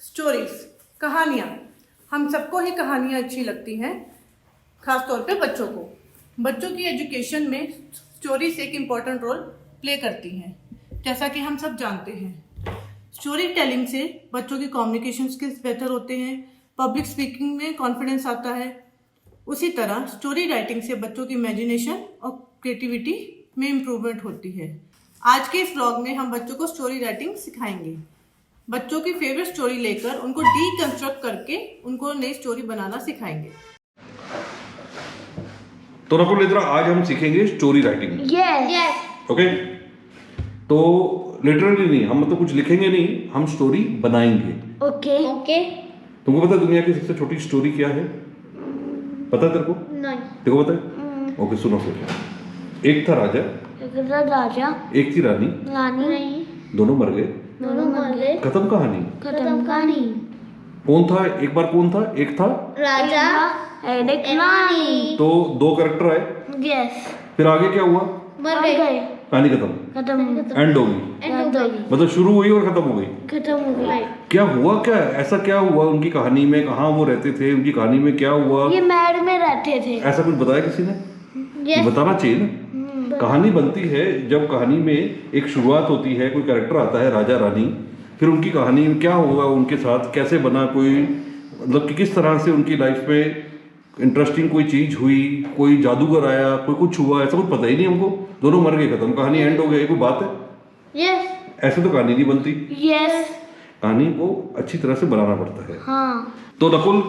Stories, कहानियाँ। हम सबको ही कहानियाँ अच्छी लगती हैं, खास तौर पे बच्चों को। बच्चों की एजुकेशन में स्टोरीज एक इम्पॉर्टेंट रोल प्ले करती हैं, जैसा कि हम सब जानते हैं। स्टोरी टेलिंग से बच्चों की कम्युनिकेशन स्किल्स बेहतर होते हैं, पब्लिक स्पीकिंग में कॉन्फिडेंस आता है। उसी तरह स्टोरी राइटिंग से बच्चों की इमेजिनेशन और क्रिएटिविटी में इम्प्रूवमेंट होती है। आज के इस व्लॉग में हम बच्चों को स्टोरी राइटिंग सिखाएंगे। बच्चों की फेवरेट स्टोरी लेकर उनको डीकंस्ट्रक्ट करके उनको नई स्टोरी बनाना सिखाएंगे। तो नकुल इधर आज हम सीखेंगे स्टोरी राइटिंग। यस ओके, तो लिटरली नहीं, हम मतलब कुछ लिखेंगे नहीं, हम स्टोरी बनाएंगे। ओके तुमको पता है दुनिया की सबसे छोटी स्टोरी क्या है? पता है तेरे को? नहीं तेरे को पता है? ओके सुनो फिर। एक था राजा, एक थी रानी, दोनों मर गए, खत्म कहानी। कौन था? एक बार कौन था? एक था राजा एंड एक रानी। तो दो कैरेक्टर आए। यस फिर आगे क्या हुआ? मर गए, कहानी खत्म, एंड हो गई। मतलब शुरू हुई और खत्म हो गई। क्या हुआ? क्या ऐसा क्या हुआ उनकी कहानी में? कहाँ वो रहते थे? उनकी कहानी में क्या हुआ? ये महल में रहते थे। ऐसा कुछ बताया किसी ने? Yes. बताना चाहिए ना। कहानी बनती है जब कहानी में एक शुरुआत होती है, कोई कैरेक्टर आता है राजा रानी, फिर उनकी कहानी में क्या होगा, उनके साथ कैसे बना, कोई मतलब कि किस तरह से उनकी लाइफ में इंटरेस्टिंग कोई चीज हुई, कोई जादूगर आया, कोई कुछ हुआ, ऐसा कुछ पता ही नहीं हमको। दोनों मर गए, खत्म, कहानी एंड हो गई। कोई बात है? यस ऐसे तो कहानी नहीं बनती। यस कहानी को अच्छी तरह से बनाना पड़ता है। हाँ। तो नकुल,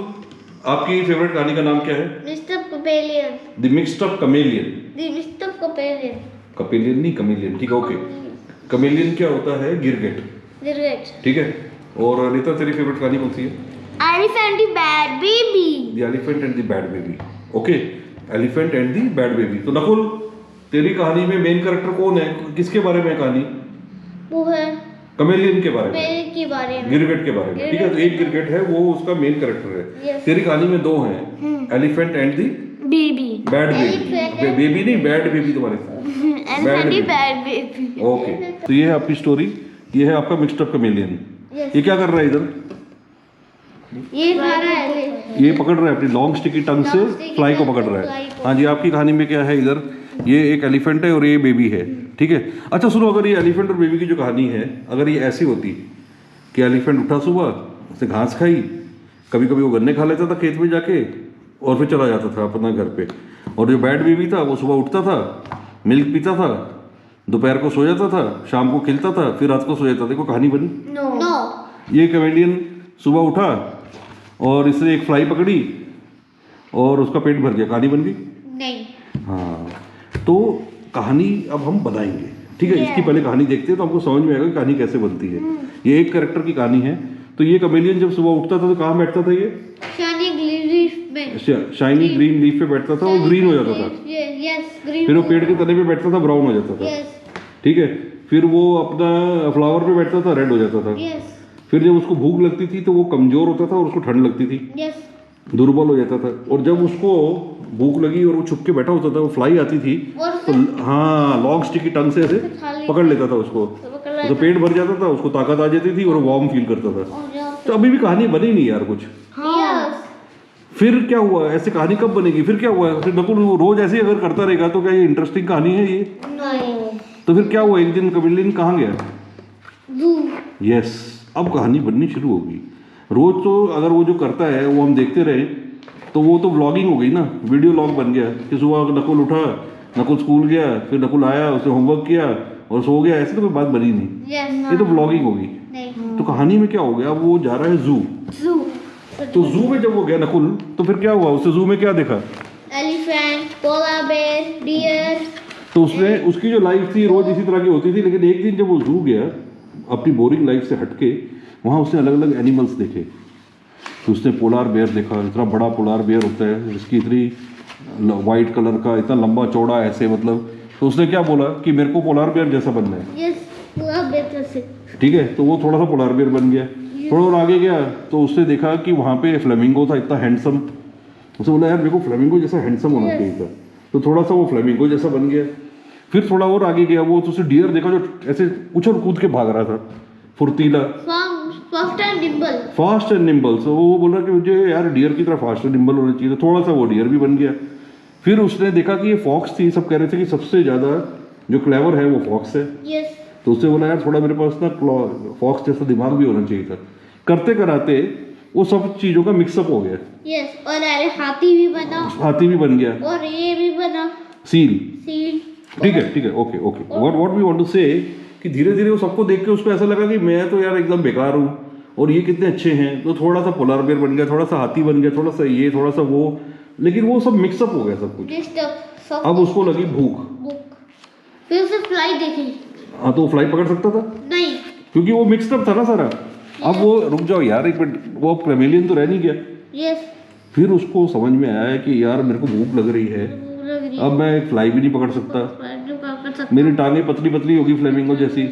आपकी फेवरेट कहानी का नाम क्या है? मिस्टर कपेलियन। The mixed up chameleon. Mister कपेलियन। कपेलियन नहीं, कमेलियन, ठीक है, ओके। कमेलियन क्या होता है? गिरगिट, ठीक है। और रीता, तेरी फेवरेट कहानी कौन सी है? Elephant the bad baby. The elephant and the bad baby. Okay, elephant and the bad baby. तो नकुल, तेरी कहानी में मेन कैरेक्टर कौन है? किसके बारे में कहानी? वो है कमेलियन के बारे में, पेड़ के बारे में, गिरगिट के बारे में, ठीक है। तो एक गिरगिट है, वो उसका मेन कैरेक्टर है। Yes. तेरी कहानी में दो हैं, elephant and the baby. Bad baby. Baby नहीं, बैड बेबी तुम्हारे साथ। Elephant the bad baby. Okay, तो ये है आपकी स्टोरी, ये है आपका मिक्स्ड अप कमेलियन। ये क्या कर रहा है इधर? ये खा रहा है, ये पकड़ रहा है अपनी लॉन्ग स्टिकी टंग से, फ्लाई को पकड़ रहा है। हाँ जी, आपकी कहानी में क्या है इधर? ये एक एलिफेंट है और ये बेबी है, ठीक है। अच्छा सुनो, अगर ये एलिफेंट और बेबी की जो कहानी है, अगर ये ऐसी होती कि एलिफेंट उठा सुबह, उसने घास खाई, कभी कभी वो गन्ने खा लेता था खेत में जाके और फिर चला जाता था अपना घर पे, और जो बैड बेबी था वो सुबह उठता था, मिल्क पीता था, दोपहर को सो जाता था, शाम को खिलता था, फिर रात को सो जाता था। देखो कहानी बनी। नो। ये कमेलियन सुबह उठा और इसने एक फ्लाई पकड़ी और उसका पेट भर गया, कहानी बन गई। नहीं। हाँ, तो कहानी अब हम बनाएंगे, ठीक है। इसकी पहले कहानी देखते हैं तो हमको समझ में आएगा कि कहानी कैसे बनती है। ये एक कैरेक्टर की कहानी है। तो ये कमेलियन जब सुबह उठता था तो कहाँ बैठता था? ये शाइनी ग्रीन लीफ में, शाइनी ग्रीन लीफ पे बैठता था, वो ग्रीन हो जाता था। Yes, green. फिर वो पेड़ के तने पे बैठता था, ब्राउन हो जाता था, ठीक है। फिर वो अपना फ्लावर पे बैठता था, रेड हो जाता था। यस फिर जब उसको भूख लगती थी तो वो कमजोर होता था और उसको ठंड लगती थी, यस, दुर्बल हो जाता था। और जब उसको भूख लगी और वो छुप के बैठा होता था, वो फ्लाई आती थी तो हाँ, लॉन्ग स्टिकी टंग से ऐसे पकड़ लेता था उसको, तो पेट भर जाता था, उसको ताकत आ जाती थी और वार्म फील करता था। तो अभी भी कहानी बनी नहीं यार कुछ। फिर क्या हुआ? ऐसे कहानी कब बनेगी? फिर क्या हुआ? फिर नकुल रोज ऐसे ही अगर करता रहेगा तो क्या ये इंटरेस्टिंग कहानी है ये? तो फिर क्या हुआ? एक दिन कमेलियन कहाँ गया? यस, अब कहानी बननी शुरू होगी। रोज तो अगर वो जो करता है वो हम देखते रहे तो वो तो व्लॉगिंग हो गई ना, वीडियो लॉग बन गया कि सुबह नकुल उठा, नकुल स्कूल गया, फिर नकुल आया, उसने होमवर्क किया और सो गया। ऐसे तो कोई बात बनी नहीं, ये तो व्लॉगिंग होगी। तो कहानी में क्या हो गया? अब वो जा रहा है जू। तो जू में जब वो गया नकुल, तो फिर क्या हुआ? उससे जू में क्या देखा? Elephant, polar bear, deer. तो उसने, उसकी जो लाइफ थी रोज इसी तरह की होती थी, लेकिन एक दिन जब वो जू गया अपनी बोरिंग लाइफ से हटके, वहाँ उसने अलग अलग एनिमल्स देखे। तो उसने पोलार बेयर देखा, इतना बड़ा पोलार बेयर होता है जिसकी इतनी वाइट कलर का, इतना लंबा चौड़ा ऐसे, मतलब। तो उसने क्या बोला कि मेरे को पोलार बेयर जैसा बनना है। यस, पोलर बेयर जैसे, ठीक है। तो वो थोड़ा सा पोलार बेयर बन गया। थोड़ा और आगे गया तो उसने देखा कि वहाँ पे फ्लेमिंगो था, इतना हैंडसम। उसने बोला यार मेरे को फ्लेमिंगो जैसा हैंडसम होना चाहिए था, तो थोड़ा सा वो फ्लेमिंगो जैसा बन गया। फिर थोड़ा और आगे गया वो, तो उसने डियर देखा जो ऐसे उछल कूद के भाग रहा था, फुर्तीला। Soft and nimble. Fast and nimble. So वो बोल रहा कि मुझे यार डियर की तरह फास्ट एंड निम्बल होना चाहिए, तो थोड़ा सा वो डियर भी बन गया। फिर उसने देखा कि ये फॉक्स थी, सब कह रहे थे कि सबसे ज़्यादा जो क्लेवर है वो फॉक्स है। Yes. तो उसने बोला यार थोड़ा मेरे पास ना फॉक्स जैसा दिमाग भी होना चाहिए था। करते कराते वो सब चीज़ों का मिक्सअप हो गया। Yes. और अरे हाथी भी बना हाथी भी बन गया, और ये भी बना सील। सील। ठीक है, okay okay. What we want to say कि धीरे धीरे वो सबको देख के उसको ऐसा लगा कि मैं तो यार एकदम बेकार हूँ और ये कितने अच्छे हैं। तो थोड़ा सा पोलर बेयर बन गया, थोड़ा सा हाथी बन गया, थोड़ा सा ये, थोड़ा सा वो, लेकिन वो सब मिक्सअप हो गया सब कुछ। डिस्टर्ब। अब उसको लगी भूख। फिर उसे फ्लाई देखी। हाँ, तो वो फ्लाई पकड़ सकता था नहीं। क्योंकि वो मिक्सअप था ना सारा। अब वो रुक जाओ यार एक मिनट, वो कैमेलियन तो रह नहीं गया। यस। फिर उसको समझ में आया कि यार मेरे को भूख लग रही है, अब मैं फ्लाई भी नहीं पकड़ सकता, मेरी टांगे पतली पतली होगी फ्लेमिंगो जैसी,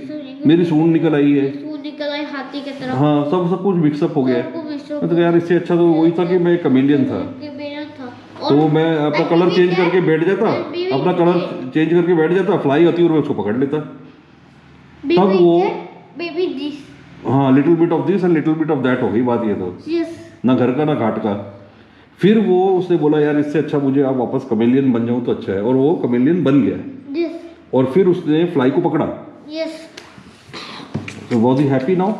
मेरी सूंड निकल आई है, निकल आई हाथी की तरह। हाँ सब कुछ मिक्सअप हो गया। तो यार इससे अच्छा तो वही था कि मैं कैमेलियन था। तो मैं अपना कलर चेंज करके बैठ जाता, फ्लाई होती और मैं उसको पकड़ लेता। तब वो बेबी दिस। हाँ, little bit of this and little bit of that हो गई बात ये तो। ना घर का ना घाट का। फिर वो उसने बोला यार इससे अच्छा मुझे आप वापस कमेलियन बन जाऊं तो अच्छा है, और वो कमेलियन बन गया। और फिर उसने फ्लाई को पकड़ा। तो वाज ही हैप्पी नाउ?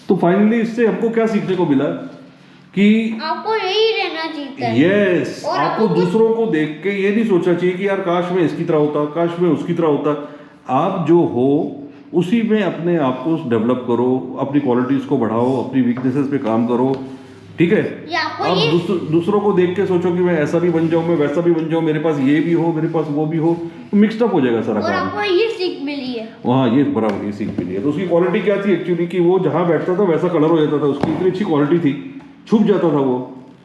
तो फाइनली इससे हमको क्या सीखने को मिला कि आपको यही रहना चाहिए। यस, आपको दूसरों को देख के ये नहीं सोचना चाहिए कि यार काश मैं इसकी तरह होता, काश मैं उसकी तरह होता। आप जो हो उसी में अपने आप को डेवलप करो, अपनी क्वालिटीज को बढ़ाओ, अपनी वीकनेसेस पे काम करो, ठीक है। आप दूसरों को देख के सोचो कि मैं ऐसा भी बन जाऊं, मैं वैसा भी बन जाऊं, मेरे पास ये भी हो, मेरे पास वो भी हो, तो मिक्सड अप हो जाएगा सारा काम। आपको ये सीख मिली है। हाँ, ये बराबर ये सीख मिली है। तो उसकी क्वालिटी क्या थी एक्चुअली कि वो जहाँ बैठता था वैसा कलर हो जाता था, उसकी इतनी अच्छी क्वालिटी थी, छुप जाता था वो।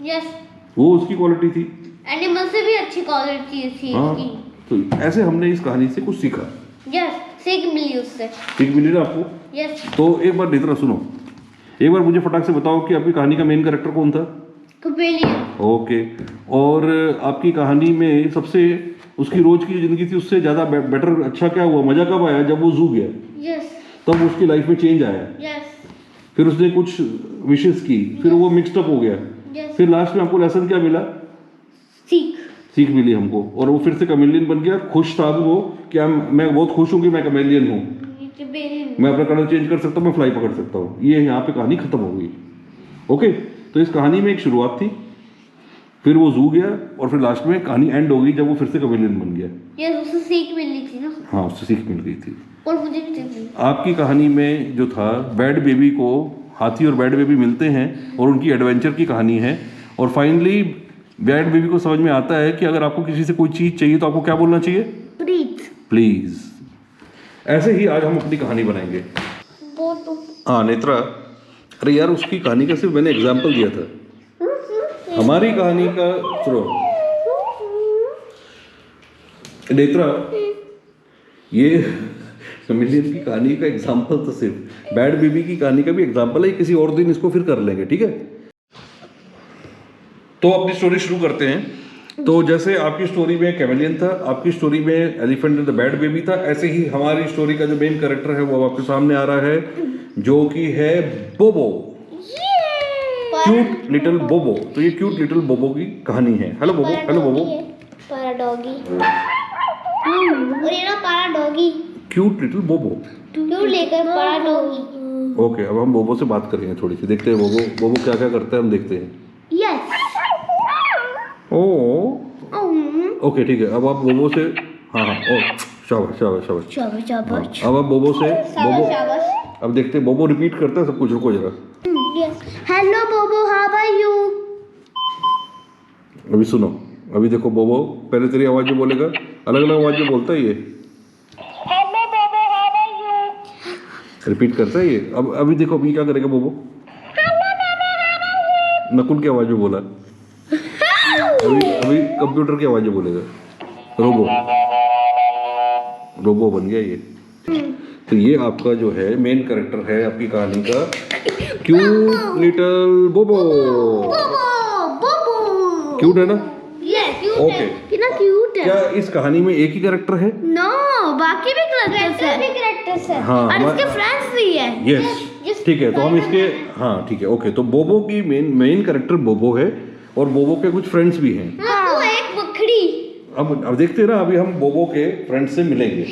यस। वो उसकी क्वालिटी थी। एनिमल से भी अच्छी क्वालिटी थी उसकी। तो ऐसे हमने इस कहानी से कुछ सीखा। यस, सीख मिली उससे। सीख मिली ना आपको? यस। तो एक बार नेत्रा सुनो, एक बार मुझे फटाक से बताओ कि आपकी कहानी का मेन कैरेक्टर कौन था? कमेलियन। ओके। और आपकी कहानी में सबसे उसकी रोज की जिंदगी थी उससे ज्यादा बेटर अच्छा क्या हुआ, मजा कब आया? जब वो जू गया। यस। तब उसकी लाइफ में चेंज आया। यस। फिर उसने कुछ विशेष की, फिर वो मिक्सड अप हो गया। यस। फिर लास्ट में आपको लेसन क्या मिला? सीख मिली हमको, और वो फिर से कमेलियन बन गया। खुश था वो कि मैं बहुत खुश हूँ कि मैं कमेलियन हूँ, मैं अपना कलर चेंज कर सकता हूँ, मैं फ्लाई पकड़ सकता हूँ। ये यहाँ पे कहानी खत्म हो गई। ओके, तो इस कहानी में एक शुरुआत थी, फिर वो जू गया, और फिर लास्ट में कहानी एंड हो गई जब वो फिर से कमेलियन बन गया। यस, उससे सीख मिली थी ना। हाँ, उससे सीख मिल गई थी। और मुझे भी सीख मिली। आपकी कहानी में जो था, बैड बेबी को हाथी और बैड बेबी मिलते हैं और उनकी एडवेंचर की कहानी है, और फाइनली बैड बेबी को समझ में आता है कि अगर आपको किसी से कोई चीज़ चाहिए तो आपको क्या बोलना चाहिए? प्लीज। ऐसे ही आज हम अपनी कहानी बनाएंगे। हाँ नेत्रा, अरे यार उसकी कहानी का सिर्फ मैंने एग्जाम्पल दिया था, हमारी कहानी का सुनो नेत्रा, ये कमेलियन की कहानी का एग्जाम्पल तो सिर्फ, बैड बेबी की कहानी का भी एग्जाम्पल है, किसी और दिन इसको फिर कर लेंगे, ठीक है। तो अपनी स्टोरी शुरू करते हैं। तो जैसे आपकी स्टोरी में कैमेलियन था, आपकी स्टोरी में elephant and the bad baby था, ऐसे ही हमारी स्टोरी का जो मेन कैरेक्टर है वो आपके सामने आ रहा है, जो कि है बोबो, क्यूट लिटिल बोबो। तो ये क्यूट लिटिल बोबो की कहानी है। हेलो बोबो। हेलो बोबो। पारा डॉगी। और ये ना पारा डॉगी। क्यूट लिटिल बोबो। क्यों लेकर पारा डॉगी। ओके, अब हम बोबो से बात करेंगे थोड़ी सी, देखते हैं बोबो क्या क्या करता है, हम देखते हैं। यस। ओके ठीक है, अब आप बोबो से, हाँ ओ शाबाश शाबाश शाबाश शाबाश। अब आप बोबो से, बोबो अब देखते हैं बोबो रिपीट करता है सब कुछ। रुको जरा। हेलो बोबो, हाउ आर यू। अभी सुनो, अभी देखो बोबो पहले तेरी आवाज में बोलेगा, अलग अलग आवाज में बोलता है ये। हेलो बोबो, हाउ आर यू। रिपीट करता है ये। अब अभी देखो अभी क्या करेगा बोबो, नकुल की आवाज में बोला, अभी कंप्यूटर की आवाज में बोलेगा, रोबो बन गया ये। तो ये आपका जो है मेन कैरेक्टर है आपकी कहानी का, क्यूट लिटिल बोबो। क्यूट है ना? ओके, कितना क्यूट है। क्या इस कहानी में एक ही कैरेक्टर है? नो, बाकी भी कैरेक्टर्स है। हाँ, और इसके फ्रेंड्स भी है। यस, जिस ठीक है, तो हम इसके, हाँ ठीक है, ओके। तो बोबो की मेन कैरेक्टर बोबो है और बोबो के कुछ फ्रेंड्स भी हैं। हाँ, वो एक बकरी। अब देखते हैं ना, अभी हम बोबो के फ्रेंड्स से मिलेंगे।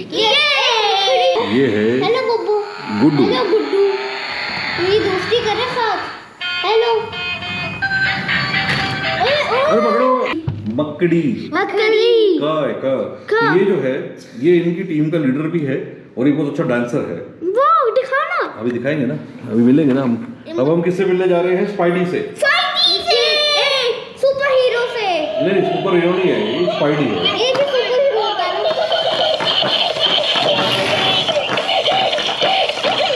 ये है हेलो बोबो। गुड्डू। हेलो गुड्डू। ये दोस्ती करे साथ। हेलो। अरे पकड़ो, मकड़ी मकड़ी। का ये जो है, ये इनकी टीम का लीडर भी है और ये बहुत अच्छा डांसर है। वाह, दिखाना। अभी दिखाएंगे ना, अभी मिलेंगे ना हम। अब हम किससे मिलने जा रहे हैं? स्पाइडी से। सुपर हीरो से। नहीं, सुपर हीरो नहीं है, ये स्पाइडी है। ये भी सुपर हीरो होता है।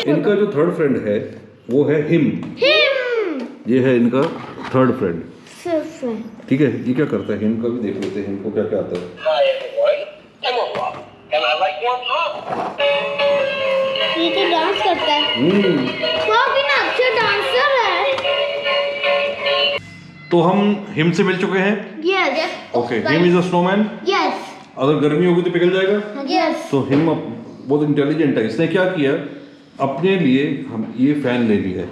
इनका जो थर्ड फ्रेंड है वो है हिम। ये है इनका थर्ड फ्रेंड। ठीक है, ये क्या करता है? हिम का भी देख लेते हैं, इनको क्या क्या आता है। Hi everyone, I'm Rob, and I like warm pop. ये तो डांस करता है। वो कितना अच्छा डांसर है। तो हम हिम से मिल चुके हैं। Yes. Okay, him is a snowman. Yes. अगर गर्मी होगी तो पिघल जाएगा। यस। तो हिम बहुत इंटेलिजेंट है। इसने क्या किया, अपने लिए हम ये फैन ले लिया है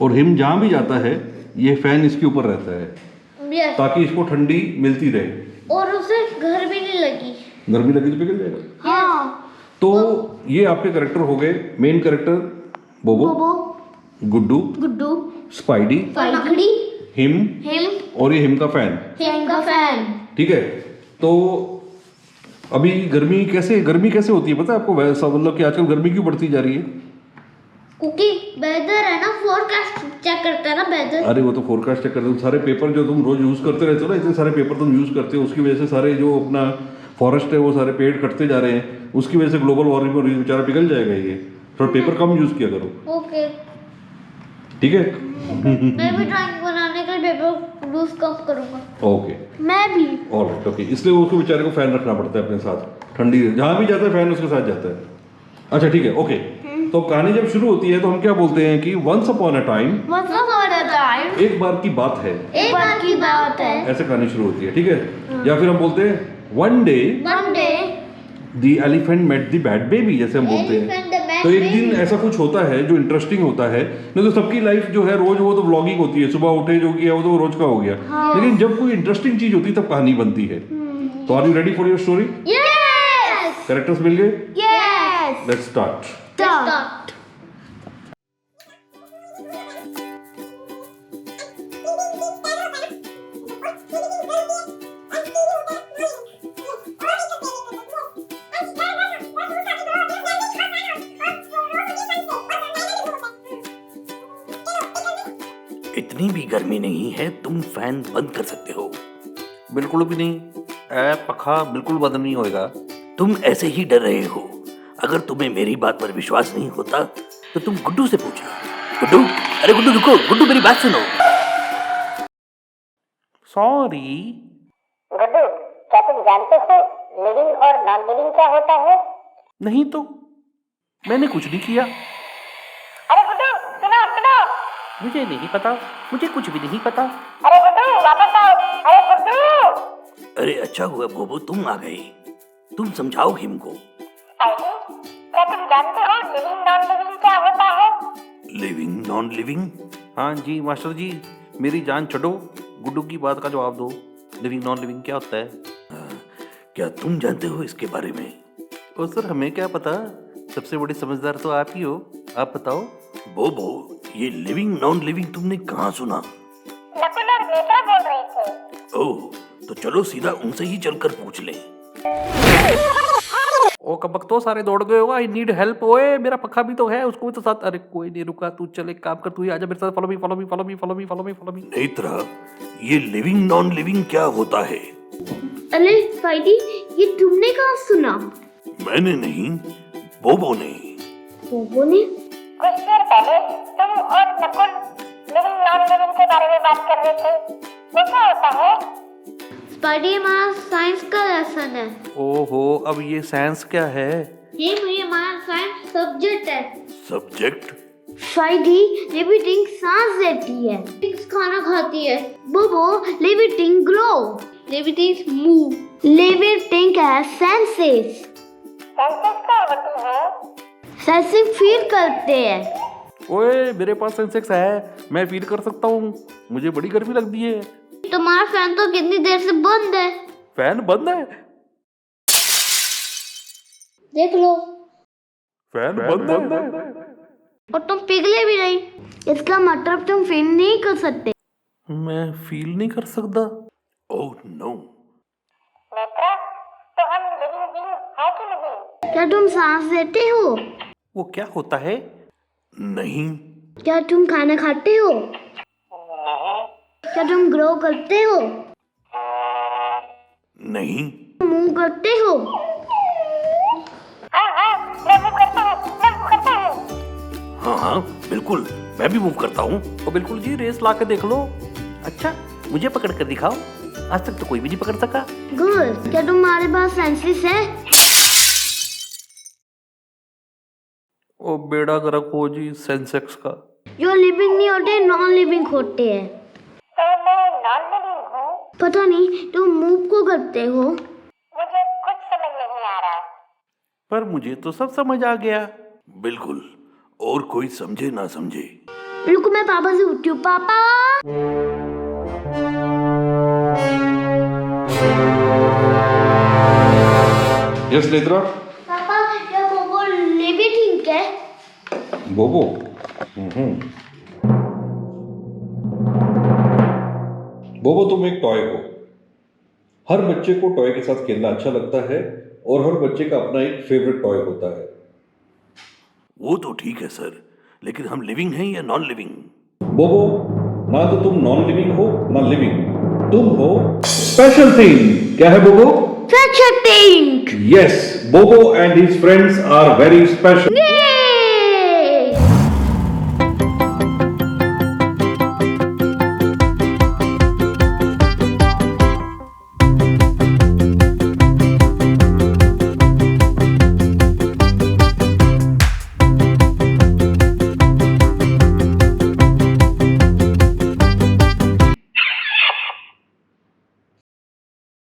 और हिम जहाँ भी जाता है ये फैन इसके ऊपर रहता है यस। ताकि इसको ठंडी मिलती रहे और उसे घर भी नहीं लगी। गर्मी लगी तो पिघल जाएगा। हाँ। तो ये आपके कैरेक्टर हो गए। मेन कैरेक्टर बोबो, गुड्डू, स्पाइडी, मकड़ी, हिम और ये हिम का फैन। हिम का फैन। ठीक है, तो अभी गर्मी कैसे होती है पता है आपको? वैसा मतलब कि आजकल गर्मी क्यों बढ़ती जा रही है? क्योंकि वेदर है ना, फोरकास्ट चेक करता है ना वेदर। अरे वो तो फोरकास्ट चेक करते हो। सारे पेपर जो तुम रोज यूज करते रहते हो ना, इतने सारे पेपर तुम यूज करते हो, उसकी वजह से सारे जो अपना फॉरेस्ट है वो सारे पेड़ कटते जा रहे हैं। उसकी वजह से ग्लोबल वार्मिंग और बेचारा पिघल जाएगा। ये थोड़ा पेपर कम यूज किया करो। ओके। ठीक है। मैं भी ड्राइंग बनाने का पेपर यूज कम करूंगा। ओके, मैं भी। Alright, okay. इसलिए उसको बेचारे को फैन रखना पड़ता है अपने साथ। ठंडी जहाँ भी जाता है फैन उसके साथ जाता है। अच्छा ठीक है, ओके। तो कहानी जब शुरू होती है तो हम क्या बोलते हैं कि वंस अपॉन अ टाइम, एक बार की बात है, एक बार की बात है। ऐसे कहानी शुरू होती है। ठीक है, या फिर हम बोलते हैं one day the elephant met the bad baby, जैसे हम बोलते हैं। तो एक दिन ऐसा कुछ होता है जो इंटरेस्टिंग होता है। नहीं तो सबकी लाइफ जो है रोज वो तो व्लॉगिंग होती है, सुबह उठे जो किया वो तो रोज का हो गया। लेकिन जब कोई इंटरेस्टिंग चीज होती है तब कहानी बनती है। तो are you ready for your story? Yes. Characters मिल गए? यस। Let's start. स्टार्ट। इतनी भी गर्मी नहीं है, तुम फैन बंद कर सकते हो। बिल्कुल भी नहीं, पखा बिल्कुल बंद नहीं होएगा। तुम ऐसे ही डर रहे हो। अगर तुम्हें मेरी बात पर विश्वास नहीं होता तो तुम गुड्डू से पूछो। गुड्डू, अरे गुड्डू रुको, गुड्डू मेरी बात सुनो। सॉरी गुड्डू, क्या तुम जानते हो लिविंग और नॉन लिविंग क्या होता है? नहीं तो मैंने कुछ नहीं किया। अरे गुड्डू, सुनो सुनो। मुझे नहीं पता, मुझे कुछ भी नहीं पता। अरे गुड्डू, वापस आओ। अरे गुड्डू। अरे अच्छा हुआ बोबो तुम आ गए। तुम समझाओ हिम को। क्या तुम जानते हो लिविंग नॉन लिविंग क्या होता है? Living non living? हाँ जी मास्टर जी, मेरी जान छड़ो, गुड्डू की बात का जवाब दो। लिविंग नॉन लिविंग क्या होता है? क्या तुम जानते हो इसके बारे में? ओ सर, हमें क्या पता, सबसे बड़े समझदार तो आप ही हो, आप बताओ। बोबो, ये लिविंग नॉन लिविंग तुमने कहाँ सुना? नकुल और मीता बोल रहे थे। ओह, तो चलो सीधा उनसे ही चलकर पूछ लें। ओ कबक तो सारे दौड़ गए होगा। I need help. ओए मेरा पक्का भी तो है, उसको भी तो साथ। अरे कोई नहीं, रुका, तू चल एक काम कर, तू ही आजा मेरे साथ। Follow me follow me follow me follow me follow me follow me. Netra, ये लिविंग नॉन लिविंग क्या होता है? अरे स्पाइडी, ये तुमने कहाँ सुना? मैंने नहीं, बोबो ने। बोबो ने? कुछ देर पहले तुम और नकुल लिविंग नॉन लिविंग के बारे में बात कर रहे थे। वो क्या होता है? स्पाइडी, हमारा साइंस का लेसन है। ओहो, अब ये साइंस क्या है? ये हमारा साइंस सब्जेक्ट है। सब्जेक्ट? स्पाइडी लिविंग सांस लेती है, खाना खाती है। बोबो living grow, living move, living has senses. Senses क्या होती है? सेंसिंग फील करते हैं। ओए मेरे पास सेंसेक्स है, मैं फील कर सकता हूँ, मुझे बड़ी गर्मी लगती है। तुम्हारा फैन तो कितनी देर से बंद है। फैन बंद है? देख लो। फैन बंद है? और तुम पिघले भी नहीं, इसका मतलब तुम फील नहीं कर सकते। मैं फील नहीं कर सकता। Oh no. नेत्रा, तो हम लिविंग बीइंग है कि नहीं? क्या तुम सांस लेते हो? वो क्या होता है? नहीं। क्या तुम खाना खाते हो? क्या तुम ग्रो करते हो? नहीं। मूव करते हो? हाँ, मैं वो करता हूँ। हाँ हाँ बिल्कुल, मैं भी मूव करता हूँ। ओ बिल्कुल जी, रेस ला के देख लो। अच्छा, मुझे पकड़ कर दिखाओ, आज तक तो कोई भी नहीं पकड़ सका। गुड। क्या तुम्हारे पास सेंसेस है? ओ बेड़ा गर्क हो जी सेंसेक्स का। जो लिविंग नहीं होते, नॉन लिविंग होते हैं। तो मैं नॉन लिविंग हूँ? पता नहीं तुम मूव को करते हो। मुझे कुछ समझ नहीं आ रहा। पर मुझे तो सब समझ आ गया। बिल्कुल, और कोई समझे ना समझे। रुको मैं पापा से पूछती हूँ। पापा, यस नेत्रा। पापा क्या वो लिविंग है? बोबो। बोबो तुम एक टॉय हो। हर बच्चे को टॉय के साथ खेलना अच्छा लगता है और हर बच्चे का अपना एक फेवरेट टॉय होता है। वो तो ठीक है सर, लेकिन हम लिविंग हैं या नॉन लिविंग? बोबो, ना तो तुम नॉन लिविंग हो ना लिविंग, तुम हो स्पेशल थिंग। क्या है बोबो? Such a thing! Yes, Bobo and his friends are very special.